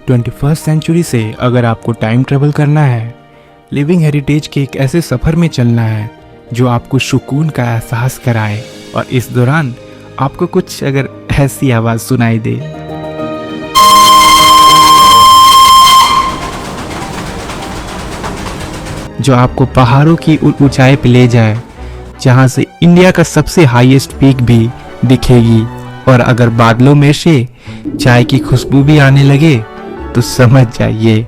21st century से अगर आपको टाइम ट्रेवल करना है, लिविंग हेरिटेज के एक ऐसे सफ़र में चलना है जो आपको सुकून का एहसास कराए और इस दौरान आपको कुछ अगर ऐसी आवाज़ सुनाई दे जो आपको पहाड़ों की ऊंचाई पे ले जाए, जहां से इंडिया का सबसे हाईएस्ट पीक भी दिखेगी, और अगर बादलों में से चाय की खुशबू भी आने लगे तो समझ जाइए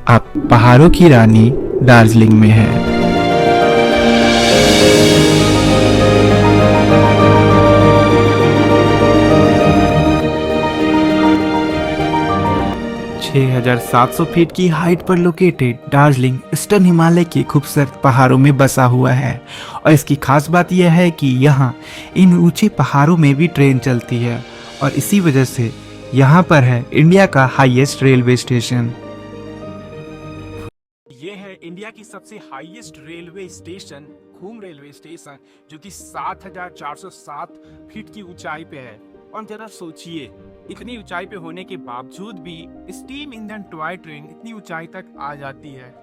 आप पहाड़ों की रानी दार्जिलिंग में हैं। छः 700 फीट की हाइट पर लोकेटेड दार्जिलिंग ईस्टर्न हिमालय के खूबसूरत पहाड़ों में बसा हुआ है, और इसकी खास बात यह है कि यहाँ इन ऊंचे पहाड़ों में भी ट्रेन चलती है, और इसी वजह से यहाँ पर है इंडिया का हाईएस्ट रेलवे स्टेशन। ये है इंडिया की सबसे highest railway station, Ghum railway station, जो कि 7,407 फीट की ऊंचाई पे है। और जरा सोचिए, इतनी ऊंचाई पे होने के बावजूद भी स्टीम इंजन टॉय ट्रेन इतनी ऊंचाई तक आ जाती है।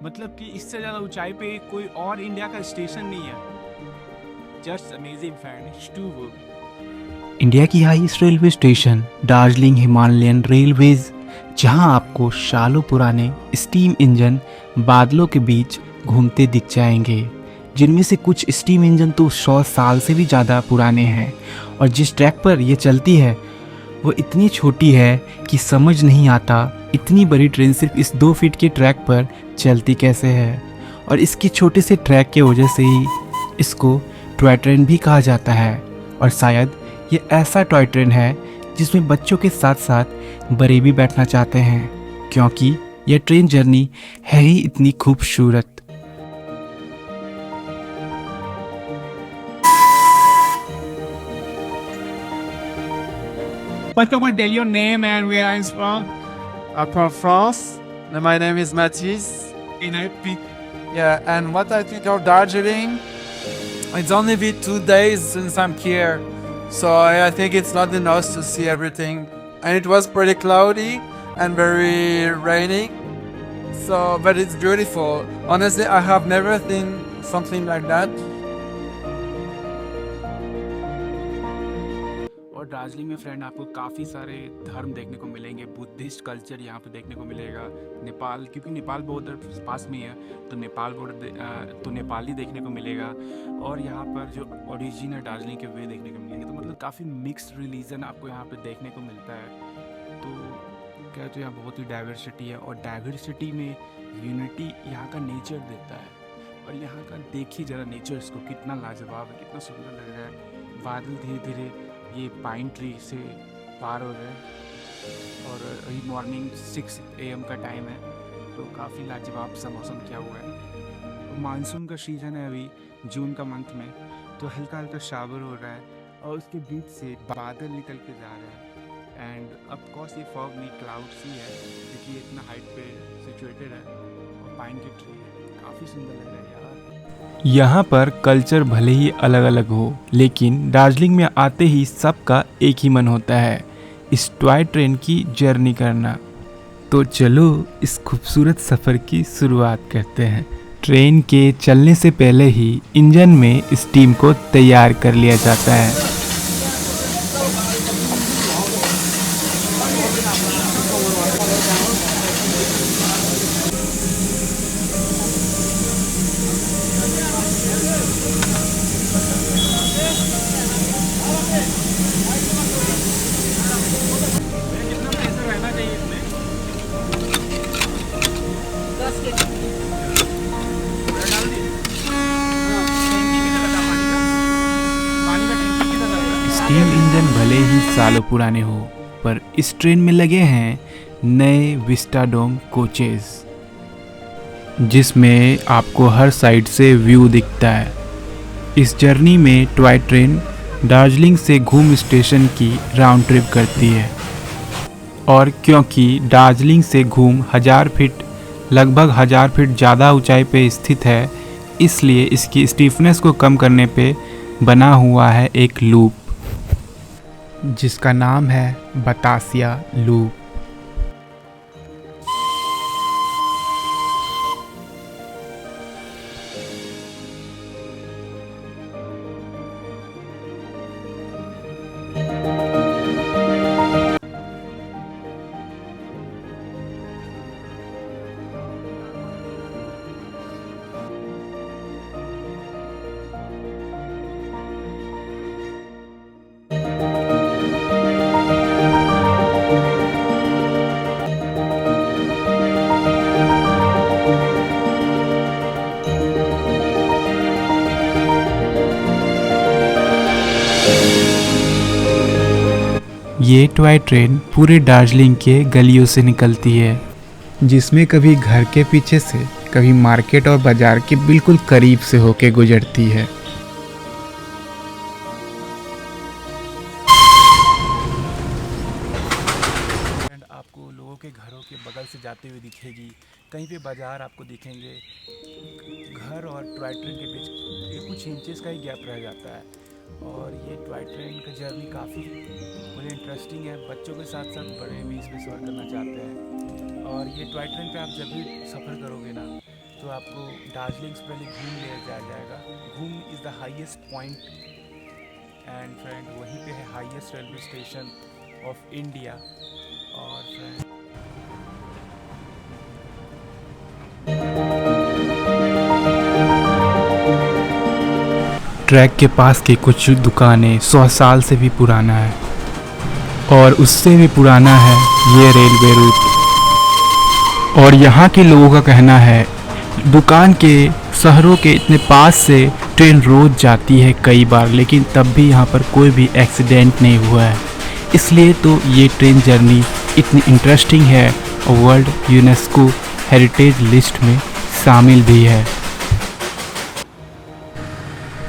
मतलब कि इससे ज़्यादा ऊंचाई पे कोई और इंडिया का स्टेशन नहीं है। Just amazing friend, too good. India की highest railway station Darjeeling Himalayan railways, जहां आपको सालों पुराने स्टीम इंजन बादलों के बीच घूमते दिख जाएंगे, जिनमें से कुछ स्टीम इंजन तो 100 साल से भी ज़्यादा पुराने हैं। और जिस ट्रैक पर ये चलती है वो इतनी छोटी है कि समझ नहीं आता इतनी बड़ी ट्रेन सिर्फ इस 2 फीट के ट्रैक पर चलती कैसे है। और इसके छोटे से ट्रैक के वजह से ही इसको टॉय ट्रेन भी कहा जाता है, और शायद ये ऐसा टॉय ट्रेन है जिसमें बच्चों के साथ साथ बड़े भी बैठना चाहते हैं, क्योंकि यह ट्रेन जर्नी है ही इतनी खूबसूरत। First of all, tell your name and where I'm from. I'm from France. My name is Mathis. Yeah, and what I think of Darjeeling, it's only been 2 days since I'm here, so I think it's not enough to see everything. And it was pretty cloudy and very rainy, so but it's beautiful. Honestly, I have never seen something like that. और दार्जिलिंग में friend आपको काफ़ी सारे धर्म देखने को मिलेंगे। Buddhist culture यहाँ पे देखने को मिलेगा। नेपाल, क्योंकि नेपाल बॉर्डर पास में है, तो नेपाल बॉर्डर तो नेपाली देखने को मिलेगा। और यहाँ पर जो ओरिजिन है दार्जिलिंग के वे देखने को मिलेंगे। तो मतलब काफ़ी मिक्स्ड रिलीजन आपको यहाँ पे देखने को मिलता है। तो क्या तो यहाँ बहुत ही डाइवर्सिटी है, और डाइवर्सिटी में यूनिटी यहाँ का नेचर देता है। और यहाँ का देखिए ज़रा नेचर, इसको कितना लाजवाब है, कितना सुंदर लग रहा है। बादल धीरे धीरे ये पाइन ट्री से पार हो रहे हैं, और अभी मॉर्निंग 6 AM का टाइम है, तो काफ़ी लाजवाब सा मौसम किया हुआ है। मानसून का सीज़न है अभी जून का मंथ में, तो हल्का हल्का शावर हो रहा है, और उसके बीच से बादल निकल के जा रहा है। एंड ऑफ कोर्स ये फॉग नहीं, क्लाउड्स ही है, क्योंकि ये इतना हाइट पे सिचुएटेड है, और पाइन की ट्री है। काफ़ी सुंदर लग रहा है यार। यहाँ पर कल्चर भले ही अलग अलग हो, लेकिन दार्जिलिंग में आते ही सबका एक ही मन होता है, इस टॉय ट्रेन की जर्नी करना। तो चलो इस खूबसूरत सफ़र की शुरुआत करते हैं। ट्रेन के चलने से पहले ही इंजन में स्टीम को तैयार कर लिया जाता है। स्टीम इंजन भले ही सालों पुराने हो, पर इस ट्रेन में लगे हैं नए विस्टाडोम कोचेस, जिसमें आपको हर साइड से व्यू दिखता है। इस जर्नी में टॉय ट्रेन दार्जिलिंग से घूम स्टेशन की राउंड ट्रिप करती है, और क्योंकि दार्जिलिंग से घूम लगभग 1000 फीट ज़्यादा ऊंचाई पे स्थित है, इसलिए इसकी स्टीफनेस को कम करने पे बना हुआ है एक लूप, जिसका नाम है बतासिया लूप। ये टॉय ट्रेन पूरे दार्जिलिंग के गलियों से निकलती है, जिसमें कभी घर के पीछे से, कभी मार्केट और बाजार के बिल्कुल करीब से होके गुजरती है। एंड आपको लोगों के घरों के बगल से जाते हुए दिखेगी, कहीं पे बाजार आपको दिखेंगे, घर और टॉय ट्रेन के बीच ये कुछ इंचेस का ही गैप रह जाता है। और ये टॉय ट्रेन का जर्नी काफ़ी मुझे इंटरेस्टिंग है, बच्चों के साथ साथ बड़े भी इसमें सफ़र करना चाहते हैं। और ये टॉय ट्रेन पे आप जब भी सफ़र करोगे ना, तो आपको दार्जिलिंग से पहले घूम ले जाया जाएगा। घूम is the highest point and friend वहीं पे है highest railway station of India. और फ्रेंड ट्रैक के पास की कुछ दुकानें 100 साल से भी पुराना है, और उससे भी पुराना है ये रेलवे रूट। और यहाँ के लोगों का कहना है दुकान के शहरों के इतने पास से ट्रेन रोज जाती है कई बार, लेकिन तब भी यहाँ पर कोई भी एक्सीडेंट नहीं हुआ है। इसलिए तो ये ट्रेन जर्नी इतनी इंटरेस्टिंग है और वर्ल्ड यूनेस्को हेरिटेज लिस्ट में शामिल भी है।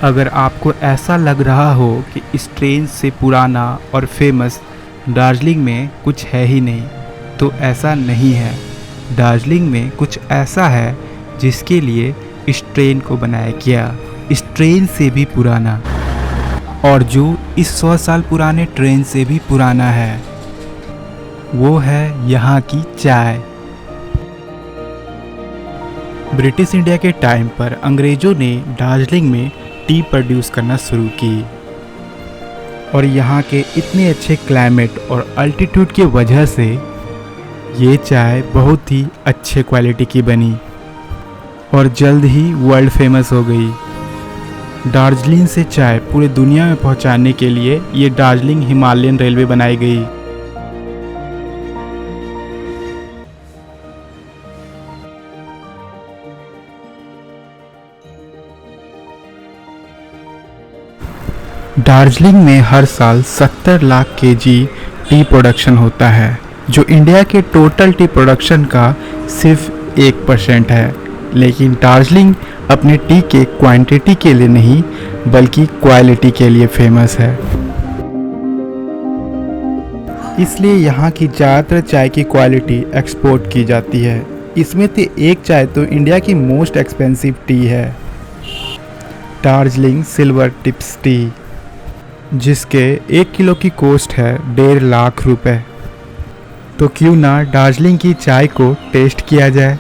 अगर आपको ऐसा लग रहा हो कि इस ट्रेन से पुराना और फेमस दार्जिलिंग में कुछ है ही नहीं, तो ऐसा नहीं है। दार्जिलिंग में कुछ ऐसा है जिसके लिए इस ट्रेन को बनाया गया, इस ट्रेन से भी पुराना, और जो इस 100 साल पुराने ट्रेन से भी पुराना है, वो है यहाँ की चाय। ब्रिटिश इंडिया के टाइम पर अंग्रेज़ों ने दार्जिलिंग में टी प्रोड्यूस करना शुरू की, और यहाँ के इतने अच्छे क्लाइमेट और अल्टीट्यूड की वजह से ये चाय बहुत ही अच्छे क्वालिटी की बनी और जल्द ही वर्ल्ड फेमस हो गई। दार्जिलिंग से चाय पूरे दुनिया में पहुँचाने के लिए ये दार्जिलिंग हिमालयन रेलवे बनाई गई। दार्जिलिंग में हर साल 70 लाख केजी टी प्रोडक्शन होता है, जो इंडिया के टोटल टी प्रोडक्शन का सिर्फ 1% है। लेकिन दार्जिलिंग अपने टी के क्वांटिटी के लिए नहीं, बल्कि क्वालिटी के लिए फेमस है। इसलिए यहाँ की ज़्यादातर चाय की क्वालिटी एक्सपोर्ट की जाती है। इसमें से एक चाय तो इंडिया की मोस्ट एक्सपेंसिव टी है, दार्जिलिंग सिल्वर टिप्स टी, जिसके 1 किलो की कॉस्ट है 1.5 लाख रुपए। तो क्यों ना दार्जिलिंग की चाय को टेस्ट किया जाए।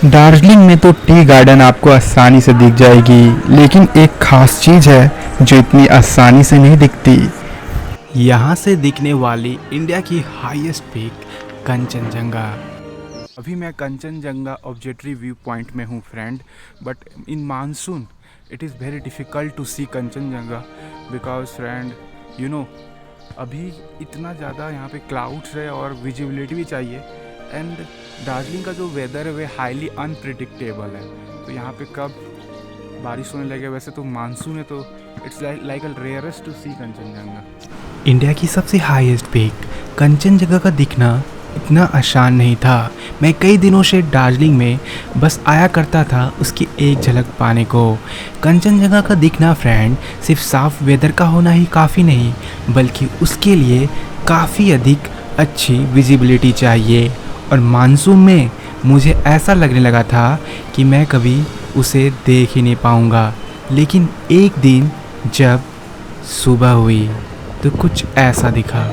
दार्जिलिंग में तो टी गार्डन आपको आसानी से दिख जाएगी, लेकिन एक खास चीज़ है जो इतनी आसानी से नहीं दिखती। यहाँ से दिखने वाली इंडिया की हाईएस्ट पीक कंचनजंगा। अभी मैं कंचनजंगा ऑब्जेक्टिव व्यू पॉइंट में हूँ friend, but in monsoon it is very difficult to see Kanchenjunga because friend you know अभी इतना ज़्यादा यहाँ पे क्लाउड्स है और विजिबिलिटी भी चाहिए। एंड दार्जिलिंग का जो वेदर है वह हाईली अनप्रिडिक्टेबल है, तो यहाँ पे कब बारिश होने लगे। वैसे तो मानसून है तो it's like a rarest to see Kanchenjunga. India की सबसे हाईएस्ट पीक कंचनजंगा का दिखना इतना आसान नहीं था। मैं कई दिनों से दार्जिलिंग में बस आया करता था उसकी एक झलक पाने को। कंचनजंगा का दिखना फ्रेंड सिर्फ साफ वेदर का होना ही काफ़ी नहीं, बल्कि उसके लिए काफ़ी अधिक अच्छी विजिबिलिटी चाहिए। और मानसून में मुझे ऐसा लगने लगा था कि मैं कभी उसे देख ही नहीं पाऊँगा। लेकिन एक दिन जब सुबह हुई तो कुछ ऐसा दिखा।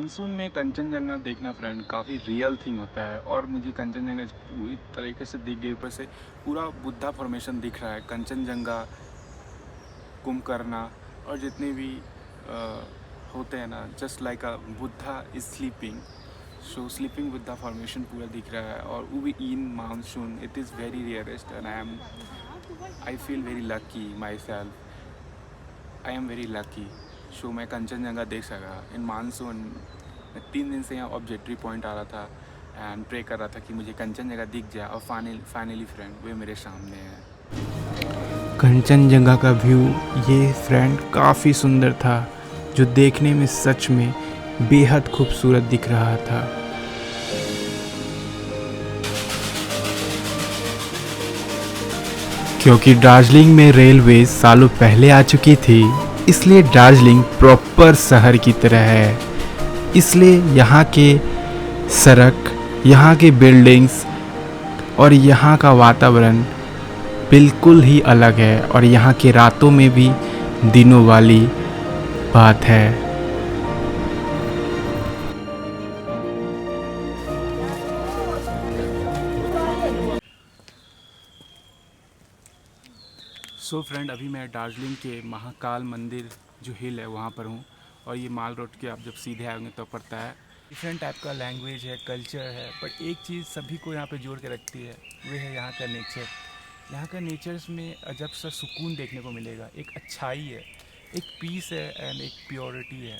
मानसून में कंचनजंगा देखना फ्रेंड काफ़ी रियल थिंग होता है, और मुझे कंचनजंगा पूरी तरीके से दिख गई। ऊपर से पूरा बुद्धा फॉर्मेशन दिख रहा है, कंचनजंगा, कुंभकर्णा और जितने भी होते हैं ना, just like a Buddha is sleeping, so sleeping Buddha formation पूरा दिख रहा है। और वो भी in monsoon, it is very rarest and I feel very lucky myself, I am very lucky. So मैं कंचनजंगा देख सका इन मानसून। मैं 3 दिन से यहाँ ऑब्जेक्टिव पॉइंट आ रहा था एंड प्रे कर रहा था कि मुझे कंचनजंगा दिख जाए, और फाइनली फ्रेंड वे मेरे सामने है। कंचनजंगा का व्यू ये फ्रेंड काफ़ी सुंदर था, जो देखने में सच में बेहद खूबसूरत दिख रहा था। क्योंकि दार्जिलिंग में रेलवे सालों पहले आ चुकी थी, इसलिए दार्जिलिंग प्रॉपर शहर की तरह है। इसलिए यहाँ के सड़क, यहाँ के बिल्डिंग्स और यहाँ का वातावरण बिल्कुल ही अलग है, और यहाँ के रातों में भी दिनों वाली बात है। सो फ्रेंड, अभी मैं दार्जिलिंग के महाकाल मंदिर जो हिल है वहाँ पर हूँ, और ये माल रोड के आप जब सीधे आएंगे तो पड़ता है। डिफरेंट टाइप का लैंग्वेज है, कल्चर है, बट एक चीज़ सभी को यहाँ पे जोड़ के रखती है, वो है यहाँ का नेचर। यहाँ का नेचर्स में अजब सा सुकून देखने को मिलेगा, एक अच्छाई है, एक पीस है एंड एक प्योरिटी है,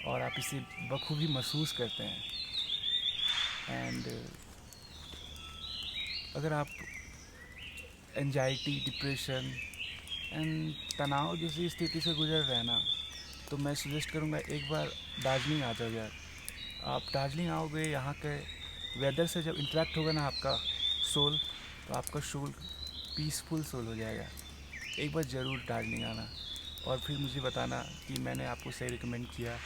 और आप इसे बखूबी महसूस करते हैं। एंड अगर आप एंजाइटी, डिप्रेशन एंड तनाव जैसी स्थिति से गुजर रहे हैं ना, तो मैं सजेस्ट करूँगा एक बार दार्जिलिंग आ जाओ यार। आप दार्जिलिंग आओगे, यहाँ के वेदर से जब इंटरेक्ट होगा ना आपका सोल, तो आपका सोल पीसफुल सोल हो जाएगा। एक बार ज़रूर दार्जिलिंग आना, और फिर मुझे बताना कि मैंने आपको सही रिकमेंड किया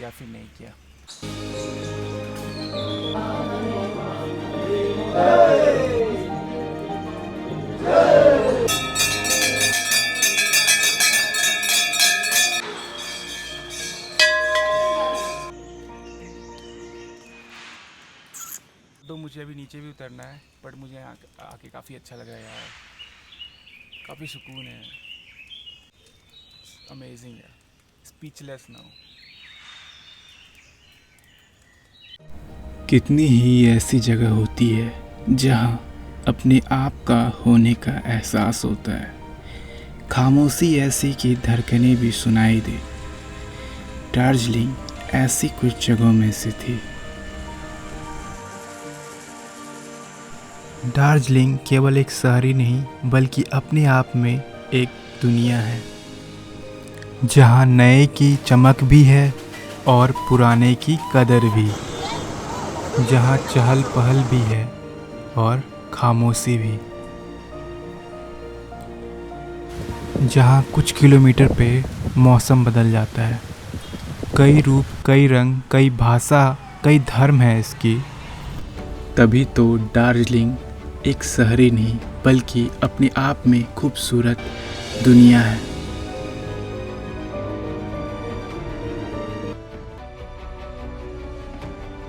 या फिर नहीं किया। तो मुझे अभी नीचे भी उतरना है, बट मुझे यहाँ आके काफ़ी अच्छा लग रहा है यार, काफ़ी सुकून है, अमेजिंग है, स्पीचलेस नाउ। कितनी ही ऐसी जगह होती है जहाँ अपने आप का होने का एहसास होता है। खामोशी ऐसी कि धड़कनें भी सुनाई दे। दार्जिलिंग ऐसी कुछ जगहों में से थी। दार्जिलिंग केवल एक शहर ही नहीं, बल्कि अपने आप में एक दुनिया है, जहाँ नए की चमक भी है और पुराने की कदर भी, जहाँ चहल पहल भी है और खामोशी भी, जहाँ कुछ किलोमीटर पे मौसम बदल जाता है। कई रूप, कई रंग, कई भाषा, कई धर्म है इसकी। तभी तो दार्जिलिंग एक शहर ही नहीं, बल्कि अपने आप में खूबसूरत दुनिया है।